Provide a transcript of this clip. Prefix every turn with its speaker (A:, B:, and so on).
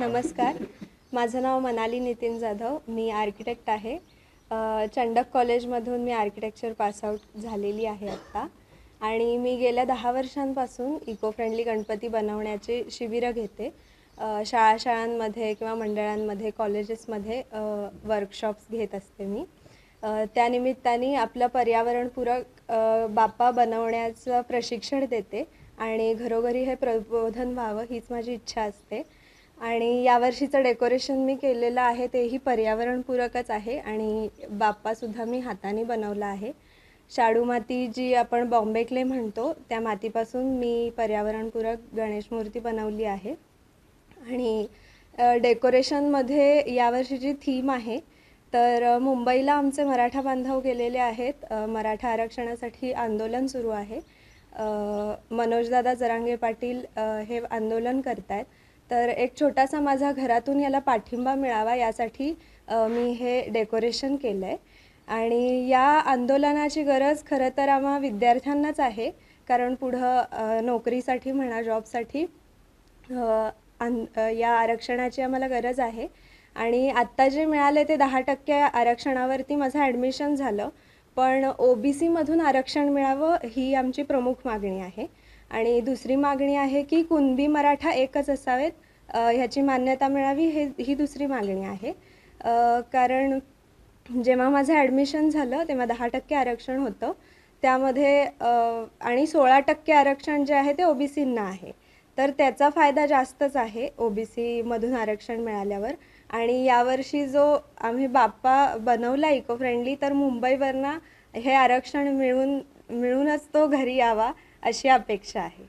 A: नमस्कार. माझं नाव मनाली नितीन जाधव. मी आर्किटेक्ट आहे. चंडक कॉलेजमधून मी आर्किटेक्चर पासआउट झालेली आहे आत्ता. आणि मी गेल्या 10 वर्षांपासून इको फ्रेंडली गणपती बनवण्याचे शिबिरं घेते. शाळांमध्ये किंवा मंडळांमध्ये, कॉलेजेसमध्ये वर्कशॉप्स घेत असते मी. त्यानिमित्ताने आपलं पर्यावरणपूरक बाप्पा बनवण्याचं प्रशिक्षण देते आणि घरोघरी हे प्रबोधन व्हावं हीच माझी इच्छा असते. आणि यावर्षीचं डेकोरेशन मी केलेलं आहे तेही पर्यावरणपूरकच आहे आणि बाप्पासुद्धा मी हाताने बनवला आहे. शाडू माती जी आपण बॉम्बे क्ले म्हणतो त्या मातीपासून मी पर्यावरणपूरक गणेश मूर्ती बनवली आहे. आणि डेकोरेशनमध्ये यावर्षीची थीम आहे तर मुंबईला आमचे मराठा बांधव गेलेले आहेत. मराठा आरक्षणासाठी आंदोलन सुरू आहे. मनोजदादा जरांगे पाटील हे आंदोलन करत आहेत. तर एक छोटासा माझा घरातून याला पाठिंबा मिळावा यासाठी मी हे डेकोरेशन केलं आहे. आणि या आंदोलनाची गरज खरं तर आम्हा विद्यार्थ्यांनाच आहे, कारण पुढं नोकरीसाठी म्हणा, जॉबसाठी या आरक्षणाची आम्हाला गरज आहे. आणि आत्ता जे मिळाले ते 10% आरक्षणावरती माझं ॲडमिशन झालं. पण OBCमधून आरक्षण मिळावं ही आमची प्रमुख मागणी आहे. आणि दुसरी मागणी आहे की कुणबी मराठा एकच असावेत, ह्याची मान्यता मिळावी ही दुसरी मागणी आहे. कारण जेव्हा माझं ॲडमिशन झालं तेव्हा 10% आरक्षण होतं त्यामध्ये, आणि 16% आरक्षण जे आहे ते OBCंना आहे. तर त्याचा फायदा जास्तच आहे OBCमधून आरक्षण मिळाल्यावर. आणि यावर्षी जो आम्ही बाप्पा बनवला इको फ्रेंडली, तर मुंबईवरनं हे आरक्षण मिळूनच तो घरी यावा अशी अपेक्षा आहे.